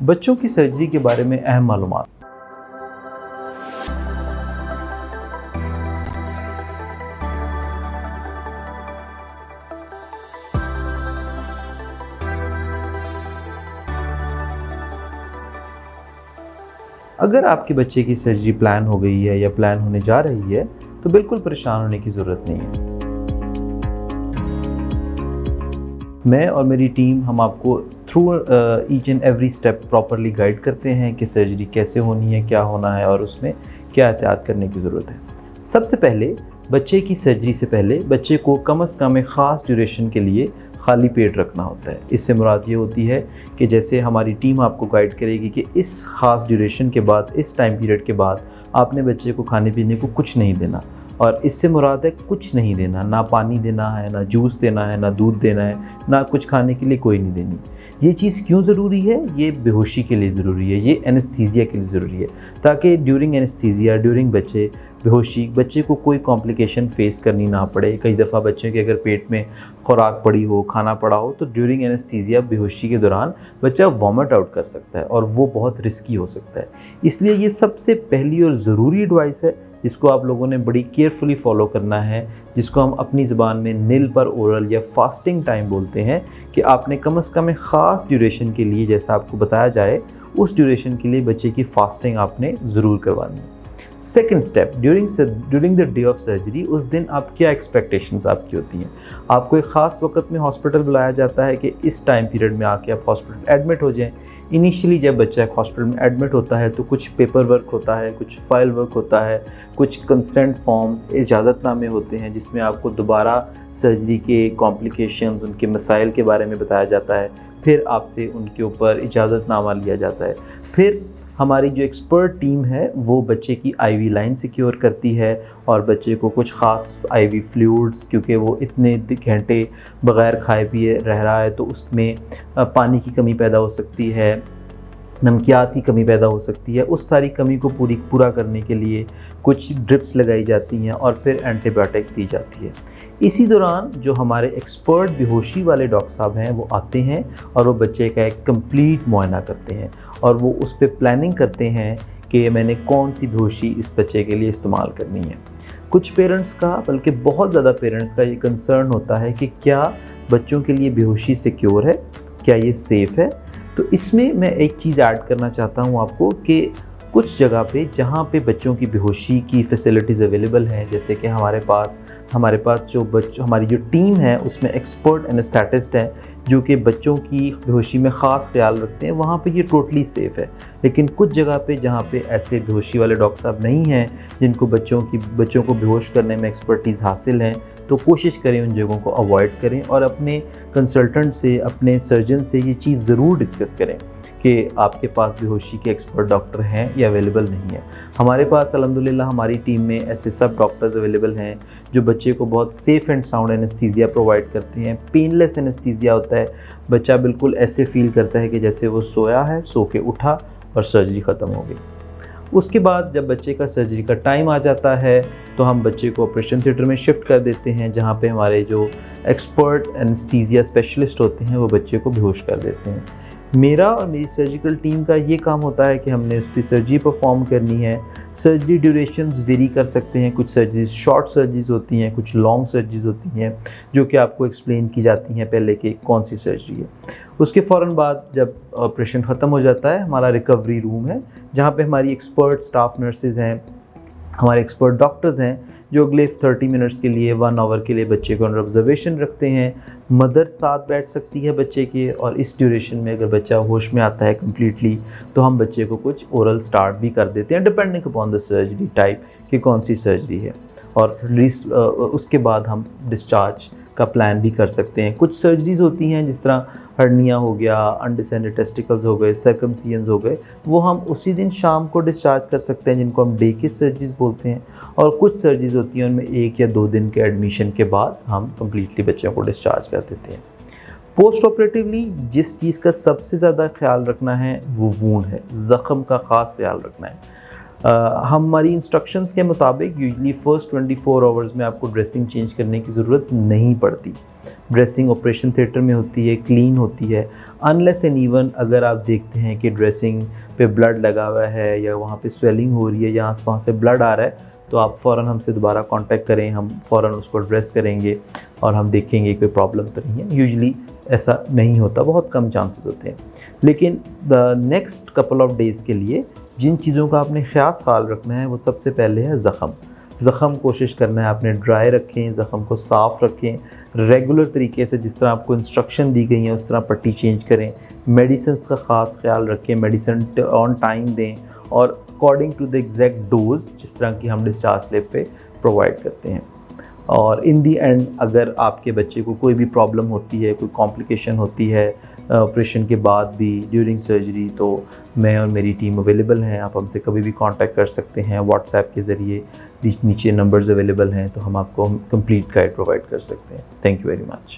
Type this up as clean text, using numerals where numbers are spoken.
बच्चों की सर्जरी के बारे में अहम मालूमात। अगर आपके बच्चे की सर्जरी प्लान हो गई है या प्लान होने जा रही है तो बिल्कुल परेशान होने की ज़रूरत नहीं है। मैं और मेरी टीम हम आपको through each and every step properly guide करते हैं कि सर्जरी कैसे होनी है, क्या होना है और उसमें क्या एहतियात करने की ज़रूरत है। सबसे पहले बच्चे की सर्जरी से पहले बच्चे को कम से कम एक ख़ास ड्यूरेशन के लिए खाली पेट रखना होता है। इससे मुराद ये होती है कि जैसे हमारी टीम आपको गाइड करेगी कि इस ख़ास ड्यूरेशन के बाद, इस टाइम पीरियड के बाद आपने बच्चे को खाने पीने को कुछ नहीं देना। और इससे मुराद है कुछ नहीं देना, ना पानी देना है, ना जूस देना है, ना दूध देना है, ना कुछ खाने के लिए कोई नहीं देनी। ये चीज़ क्यों ज़रूरी है? ये बेहोशी के लिए ज़रूरी है, ये एनेस्थीसिया के लिए ज़रूरी है, ताकि ड्यूरिंग एनेस्थीसिया, ड्यूरिंग बेहोशी बच्चे को कोई कॉम्प्लिकेशन फेस करनी ना पड़े। कई दफ़ा बच्चों के अगर पेट में खुराक पड़ी हो, खाना पड़ा हो, तो ड्यूरिंग एनेस्थीसिया बेहोशी के दौरान बच्चा वॉमिट आउट कर सकता है और वो बहुत रिस्की हो सकता है। इसलिए ये सबसे पहली और ज़रूरी एडवाइस है जिसको आप लोगों ने बड़ी केयरफुली फॉलो करना है, जिसको हम अपनी ज़बान में नील पर ओरल या फास्टिंग टाइम बोलते हैं, कि आपने कम से कम एक ख़ास ड्यूरेशन के लिए, जैसा आपको बताया जाए, उस ड्यूरेशन के लिए बच्चे की फास्टिंग आपने ज़रूर करवानी है। Second step, during the day of surgery, उस दिन आप क्या एक्सपेक्टेशंस आपकी होती हैं? आपको एक ख़ास वक्त में हॉस्पिटल बुलाया जाता है कि इस टाइम पीरियड में आके आप हॉस्पिटल एडमिट हो जाएं। इनिशियली जब बच्चा हॉस्पिटल में एडमिट होता है तो कुछ पेपर वर्क होता है, कुछ फाइल वर्क होता है, कुछ कंसेंट फॉर्म्स, इजाज़तनामे होते हैं जिसमें आपको दोबारा सर्जरी के कॉम्प्लिकेशंस, उनके मसाइल के बारे में बताया जाता है। फिर आपसे उनके ऊपर इजाज़तनामा लिया जाता है। फिर हमारी जो एक्सपर्ट टीम है वो बच्चे की आईवी लाइन सिक्योर करती है और बच्चे को कुछ ख़ास आईवी फ्लूइड्स, क्योंकि वो इतने घंटे बग़ैर खाए पिए रह रहा है तो उसमें पानी की कमी पैदा हो सकती है, नमकियात की कमी पैदा हो सकती है। उस सारी कमी को पूरा करने के लिए कुछ ड्रिप्स लगाई जाती हैं और फिर एंटीबायोटिक दी जाती है। इसी दौरान जो हमारे एक्सपर्ट बेहोशी वाले डॉक्टर साहब हैं वो आते हैं और वो बच्चे का एक कंप्लीट मुआयना करते हैं और वो उस पर प्लानिंग करते हैं कि मैंने कौन सी बेहोशी इस बच्चे के लिए इस्तेमाल करनी है। कुछ पेरेंट्स का, बल्कि बहुत ज़्यादा पेरेंट्स का ये कंसर्न होता है कि क्या बच्चों के लिए बेहोशी सिक्योर है, क्या ये सेफ़ है। तो इसमें मैं एक चीज़ ऐड करना चाहता हूँ आपको कि कुछ जगह पे जहाँ पे बच्चों की बेहोशी की फैसिलिटीज़ अवेलेबल हैं, जैसे कि हमारे पास हमारी जो टीम है उसमें एक्सपर्ट एनेस्थेटिस्ट हैं जो कि बच्चों की बेहोशी में ख़ास ख्याल रखते हैं, वहाँ पे ये टोटली सेफ़ है। लेकिन कुछ जगह पे जहाँ पे ऐसे बेहोशी वाले डॉक्टर साहब नहीं हैं जिनको बच्चों को बेहोश करने में एक्सपर्टीज़ हासिल है, तो कोशिश करें उन जगहों को अवॉइड करें और अपने कंसल्टेंट से, अपने सर्जन से ये चीज़ ज़रूर डिस्कस करें कि आपके पास बेहोशी के एक्सपर्ट डॉक्टर हैं या अवेलेबल नहीं है। हमारे पास अल्हम्दुलिल्लाह हमारी टीम में ऐसे सब डॉक्टर्स अवेलेबल हैं जो बच्चे को बहुत safe and sound anaesthesia provide करते हैं। पेनलेस एनेस्थीसिया होता है, बच्चा बिल्कुल ऐसे फील करता है कि जैसे वो सोया है, सो के उठा और सर्जरी ख़त्म हो गई। उसके बाद जब बच्चे का सर्जरी का टाइम आ जाता है तो हम बच्चे को ऑपरेशन थिएटर में शिफ्ट कर देते हैं, जहाँ पे हमारे जो एक्सपर्ट एनेस्थीसिया स्पेशलिस्ट होते हैं वो बच्चे को बेहोश कर देते हैं। मेरा और मेरी सर्जिकल टीम का ये काम होता है कि हमने उस पर सर्जरी परफॉर्म करनी है। सर्जरी ड्यूरेशंस वेरी कर सकते हैं, कुछ सर्जरीज शॉर्ट सर्जरीज होती हैं, कुछ लॉन्ग सर्जरीज होती हैं जो कि आपको एक्सप्लेन की जाती हैं पहले कि कौन सी सर्जरी है। उसके फ़ौरन बाद जब ऑपरेशन ख़त्म हो जाता है, हमारा रिकवरी रूम है जहाँ पे हमारी एक्सपर्ट स्टाफ नर्सेज़ हैं, हमारे एक्सपर्ट डॉक्टर्स हैं जो अगले 30 मिनट्स के लिए 1 आवर के लिए बच्चे को अंडर ऑब्जर्वेशन रखते हैं। मदर साथ बैठ सकती है बच्चे के, और इस ड्यूरेशन में अगर बच्चा होश में आता है कम्प्लीटली तो हम बच्चे को कुछ ओरल स्टार्ट भी कर देते हैं, depending upon the surgery type कि कौन सी सर्जरी है, और उसके बाद हम डिस्चार्ज का प्लान भी कर सकते हैं। कुछ सर्जरीज होती हैं जिस तरह हर्निया हो गया, अनडिसेंडेड टेस्टिकल्स हो गए, सर्कमसिजन्स हो गए, वो हम उसी दिन शाम को डिस्चार्ज कर सकते हैं, जिनको हम डे की सर्जरीज बोलते हैं। और कुछ सर्जरीज होती हैं उनमें 1 या 2 दिन के एडमिशन के बाद हम कम्प्लीटली बच्चों को डिस्चार्ज कर देते हैं। पोस्ट ऑपरेटिवली जिस चीज़ का सबसे ज़्यादा ख्याल रखना है वो वूंड है, ज़ख़म का ख़ास ख्याल रखना है। हमारी इंस्ट्रक्शंस के मुताबिक यूजली फ़र्स्ट 24 आवर्स में आपको ड्रेसिंग चेंज करने की ज़रूरत नहीं पड़ती। ड्रेसिंग ऑपरेशन थिएटर में होती है, क्लीन होती है, अनलेस एंड इवन अगर आप देखते हैं कि ड्रेसिंग पे ब्लड लगा हुआ है या वहाँ पे स्वेलिंग हो रही है या वहाँ से ब्लड आ रहा है, तो आप फ़ौरन हमसे दोबारा कांटेक्ट करें, हम फ़ौरन उसको ड्रेस करेंगे और हम देखेंगे कोई प्रॉब्लम तो नहीं है। यूजुअली ऐसा नहीं होता, बहुत कम चांसेस होते हैं। लेकिन नेक्स्ट कपल ऑफ डेज़ के लिए जिन चीज़ों का आपने ख़ास ख्याल रखना है वो सबसे पहले है ज़ख़म कोशिश करना है आपने ड्राई रखें, ज़ख़म को साफ़ रखें, रेगुलर तरीके से जिस तरह आपको इंस्ट्रक्शन दी गई हैं उस तरह पट्टी चेंज करें, मेडिसिन का ख़ास ख्याल रखें, मेडिसिन ऑन टाइम दें और according to the exact dose जिस तरह की हम डिस्चार्ज स्लिप पे प्रोवाइड करते हैं। और इन दी एंड अगर आपके बच्चे को कोई भी प्रॉब्लम होती है, कोई कॉम्प्लिकेशन होती है ऑपरेशन के बाद भी ड्यूरिंग सर्जरी, तो मैं और मेरी टीम अवेलेबल हैं। आप हमसे कभी भी कांटेक्ट कर सकते हैं व्हाट्सएप के ज़रिए, नीचे नंबर्स अवेलेबल हैं, तो हम आपको कंप्लीट गाइड प्रोवाइड कर सकते हैं। Thank you very much.